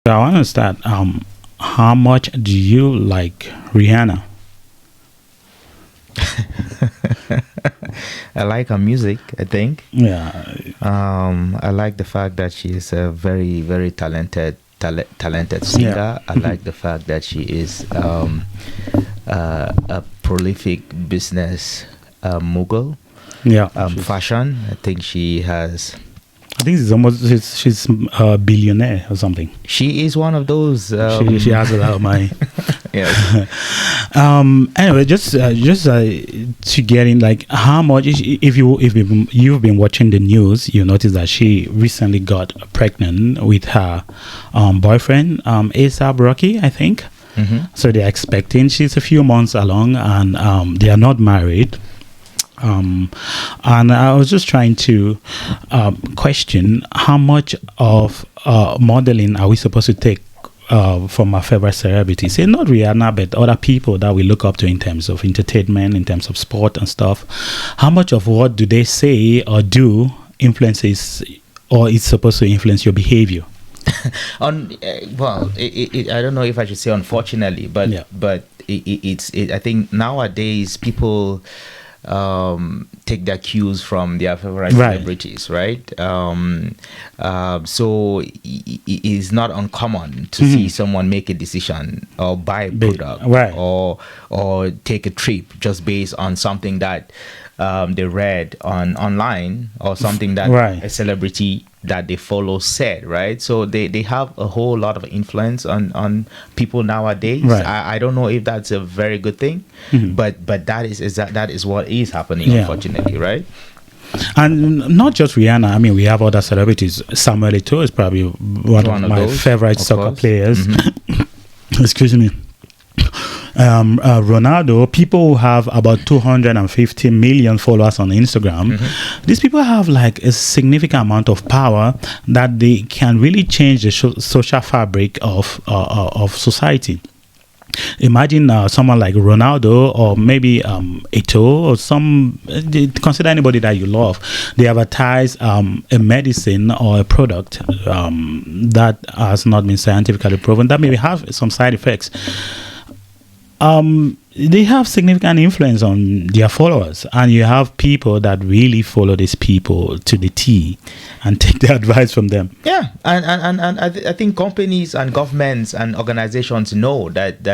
So I want to start. How much do you like Rihanna? I like her music, I think. Yeah, I like the fact that she is a very, very talented yeah, singer. I like the fact that she is a prolific business mogul. yeah. Fashion, I think she has. I think it's almost she's a billionaire or something. She is one of those. She has a lot of money. Yes. Anyway, just to get in, like, how much you've been watching the news, you notice that she recently got pregnant with her boyfriend, ASAP Rocky, I think. So they're expecting. She's a few months along, and they are not married. And I was just trying to question how much of modeling are we supposed to take from our favorite celebrities? Say not Rihanna, but other people that we look up to in terms of entertainment, in terms of sport and stuff. How much of what do they say or do influences, or is supposed to influence your behavior? I don't know if I should say unfortunately, but Yeah. I think nowadays people take their cues from their favorite Right. celebrities, right? So it is not uncommon to see someone make a decision or buy a product, right. or take a trip just based on something that they read online, or something that Right. a celebrity that they follow said, right? So they have a whole lot of influence on people nowadays. Right. I don't know if that's a very good thing, but that is what is happening, Yeah. unfortunately, right? And not just Rihanna. I mean, we have other celebrities. Samuel Eto'o is probably one of my those, favorite of soccer course. players. Excuse me. Ronaldo, people who have about 250 million followers on Instagram, these people have like a significant amount of power that they can really change the social fabric of society. Imagine someone like Ronaldo, or maybe Eto'o, or consider anybody that you love. They advertise a medicine or a product that has not been scientifically proven, that maybe have some side effects. They have significant influence on their followers, and you have people that really follow these people to the T and take the advice from them. Yeah, and I think companies and governments and organizations know that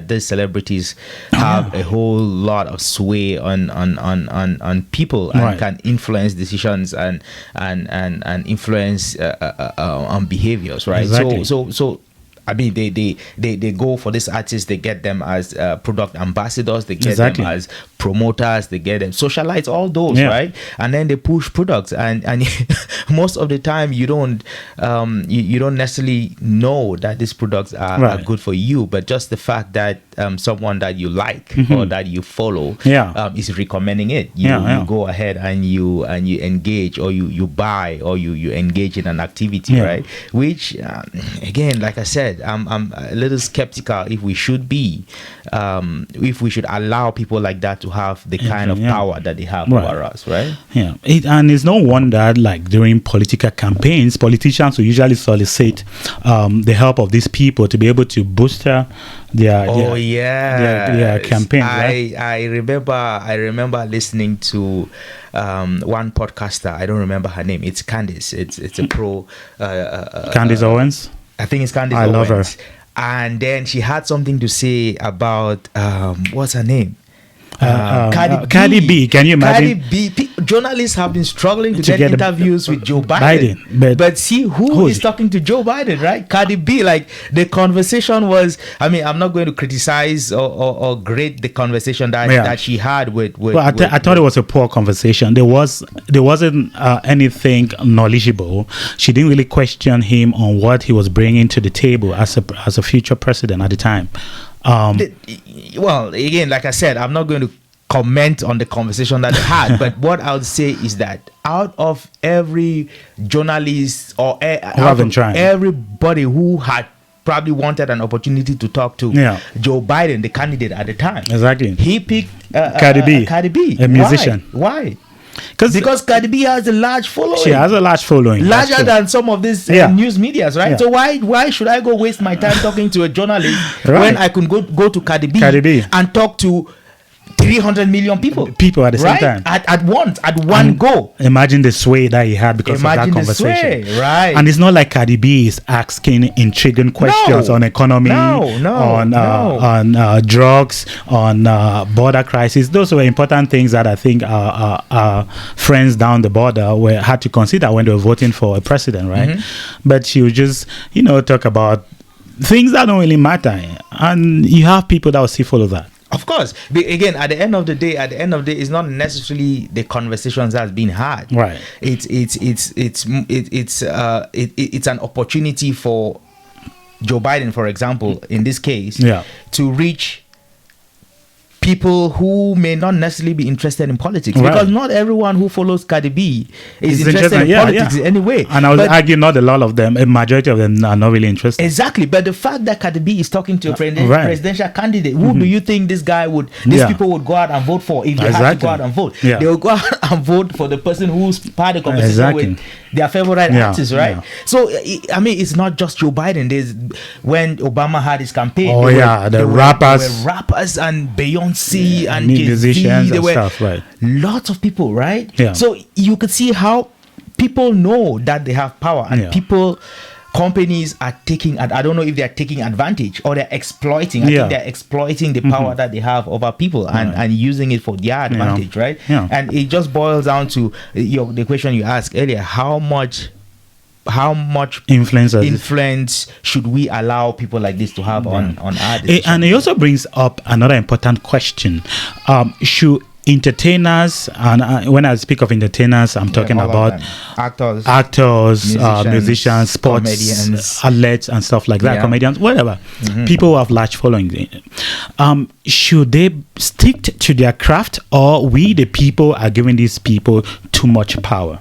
these celebrities have a whole lot of sway on people, and Right. can influence decisions and influence on behaviors, right? Exactly. So I mean, they go for these artists. They get them as product ambassadors. They get Exactly. them as promoters. They get them socialites. All those, Yeah. right? And then they push products. And most of the time, you don't necessarily know that these products are Right. good for you. But just the fact that someone that you like or that you follow, Yeah. is recommending it, you go ahead and you engage, or you buy, or you engage in an activity, Yeah. right? Which again, like I said, I'm a little skeptical if we should be, if we should allow people like that to have the kind of Yeah. power that they have Right. over us, right? Yeah, and it's no wonder, like during political campaigns, politicians will usually solicit the help of these people to be able to boost their campaign. Right? I remember listening to one podcaster. I don't remember her name. It's Candice. It's a pro. Candice Owens. I think it's Candice I love Owens. her. And then she had something to say about what's her name? Cardi B. Can you imagine? Cardi B. Journalists have been struggling to get get interviews with Joe Biden. but see who is talking to Joe Biden, right? Cardi B. Like, the conversation was, I mean, I'm not going to criticize or grade the conversation that she had with Well, I thought it was a poor conversation. There wasn't anything knowledgeable. She didn't really question him on what he was bringing to the table as a future president at the time. Well, again, like I said, I'm not going to comment on the conversation that they had, but what I'll say is that out of every journalist or everybody who had probably wanted an opportunity to talk to Joe Biden, the candidate at the time, exactly, he picked Cardi B, a musician. Why? Because Cardi B has a large following. She has a large following. Larger than some of these news medias, right? Yeah. So why should I go waste my time talking to a journalist when I can go to Cardi B and talk to 300 million people at the same time at one go. Imagine the sway that he had because of that conversation, right? And it's not like Cardi B is asking intriguing questions on economy, on drugs, on border crisis. Those were important things that I think our friends down the border had to consider when they were voting for a president, right? But she would just talk about things that don't really matter, and you have people that will still follow that. Of course. But again, at the end of the day, it's not necessarily the conversations that's been had. Right. It's an opportunity for Joe Biden, for example, in this case, to reach people who may not necessarily be interested in politics, because not everyone who follows Cardi B is interested in politics in any way. And I would argue not a lot of them, a majority of them are not really interested. Exactly. But the fact that Cardi B is talking to a presidential candidate, who do you think these people would go out and vote for if they had to go out and vote? They will go out and vote for the person who's part of the conversation with their favorite artist, right? So, I mean, it's not just Joe Biden. When Obama had his campaign, the rappers. There were rappers and Beyonce and musicians and stuff, right? Lots of people, right? Yeah. So you could see how people know that they have power, and companies are taking, I don't know if they're taking advantage or they're exploiting. I think they're exploiting the power that they have over people and using it for their advantage, right? Yeah. And it just boils down to the question you asked earlier: how much influence should we allow people like this to have on our decisions? And it also brings up another important question: should entertainers, and when I speak of entertainers, I'm talking about actors, musicians, sports comedians, athletes, and stuff like that, comedians, whatever, people who have large followings, should they stick to their craft, or we the people are giving these people too much power?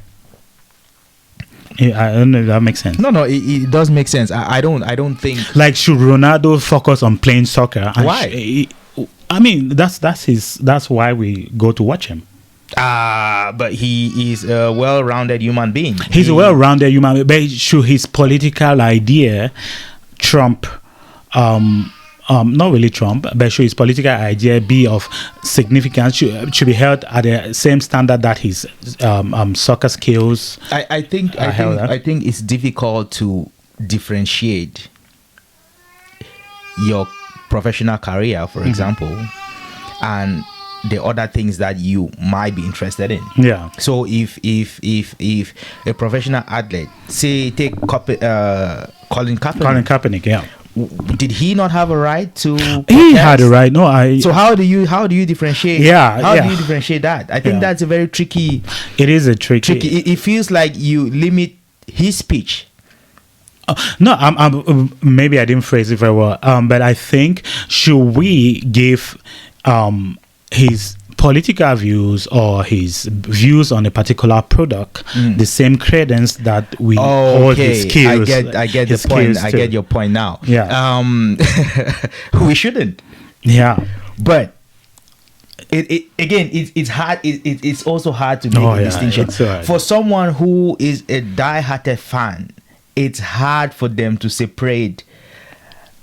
I don't know if that makes sense. No, it does make sense. I don't think, like, should Ronaldo focus on playing soccer? And why? I mean, that's why we go to watch him. But he is a well-rounded human being. He's a well-rounded human being. But should his political idea trump, not really Trump, but should his political idea be of significance, should be held at the same standard that his soccer skills? I think it's difficult to differentiate your professional career, for example, and the other things that you might be interested in. Yeah. So if a professional athlete, say take Colin Kaepernick, did he not have a right to protest? He had a right. So how do you differentiate? How do you differentiate that? I think that's a very tricky. It is a tricky. It feels like you limit his speech. No, maybe I didn't phrase it very well. But I think, should we give his political views or his views on a particular product the same credence that we hold his skills? I get the point. I get your point now. Yeah. We shouldn't. Yeah. But it's hard. It's also hard to make a distinction for someone who is a die-hearted fan. It's hard for them to separate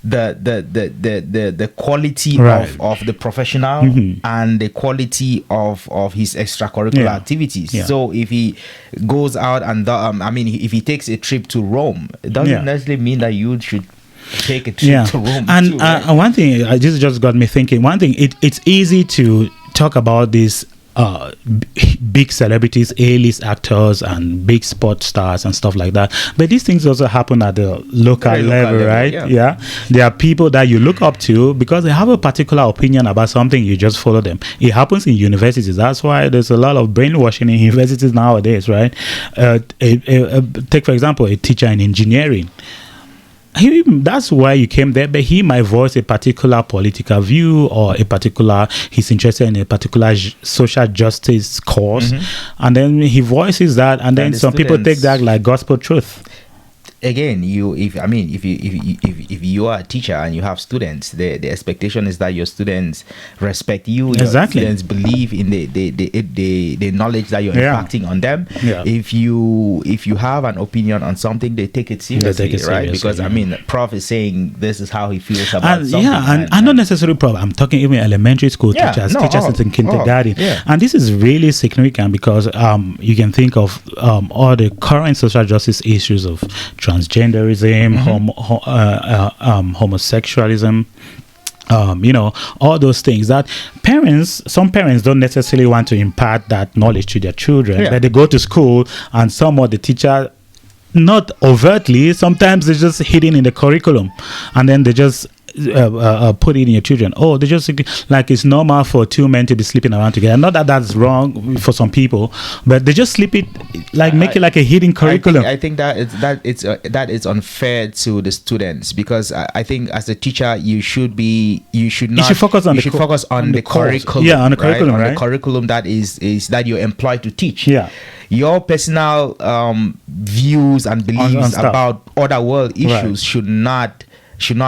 the quality of the professional and the quality of his extracurricular activities. So if he goes out and if he takes a trip to Rome, it doesn't necessarily mean that you should take a trip to Rome. And too, right? One thing, this just got me thinking. One thing, it's easy to talk about this big celebrities, A-list actors and big sports stars and stuff like that, but these things also happen at the local level, right? There are people that you look up to because they have a particular opinion about something. You just follow them. It happens in universities. That's why there's a lot of brainwashing in universities nowadays, right? Take for example a teacher in engineering. That's why you came there, but he might voice a particular political view or he's interested in a particular social justice cause, and then he voices that, and then some people take that like gospel truth. again, if you are a teacher and you have students, the expectation is that your students respect you. Exactly. Your students believe in the knowledge that you're impacting on them. Yeah. If you have an opinion on something, they take it seriously, right? Because Prof is saying this is how he feels about something. Yeah, and not necessarily Prof. I'm talking even elementary school teachers in kindergarten, and this is really significant because you can think of all the current social justice issues of transgenderism, homosexualism, all those things that some parents don't necessarily want to impart that knowledge to their children, but they go to school and somewhat the teacher, not overtly, sometimes they're just hidden in the curriculum, and then they just put it in your children. Oh, they just like it's normal for two men to be sleeping around together. Not that that's wrong for some people, but they just sleep it make it like a hidden curriculum. I think that is unfair to the students, because I think as a teacher you should focus on the curriculum. Yeah, on the curriculum, right? On the curriculum that is that you're employed to teach. Yeah. Your personal views and beliefs about other world issues should not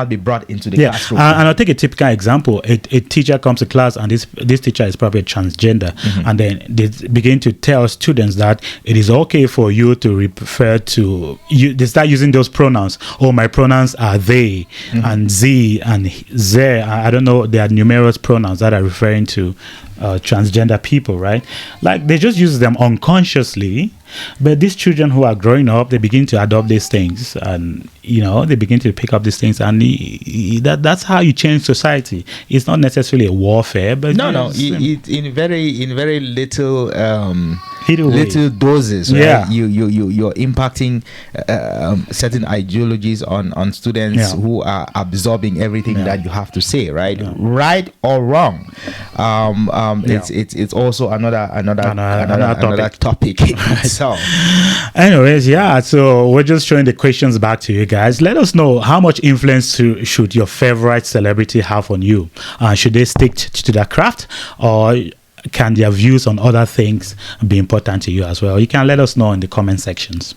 be brought into the classroom. And I'll take a typical example. A teacher comes to class, and this teacher is probably transgender, and then they begin to tell students that it is okay for you to refer to you. They start using those pronouns. Oh, my pronouns are they and ze and ze. I don't know. There are numerous pronouns that are referring to transgender people, right? Like they just use them unconsciously. But these children who are growing up, they begin to adopt these things, and they begin to pick up these things, and that's how you change society. It's not necessarily a warfare, but in very little little doses, right? Yeah, you're impacting certain ideologies on students who are absorbing everything that you have to say, right? Right or wrong. It's also another topic. So, anyways, so we're just showing the questions back to you guys. Let us know how much influence should your favorite celebrity have on you. Should they stick to their craft, or can their views on other things be important to you as well? You can let us know in the comment sections.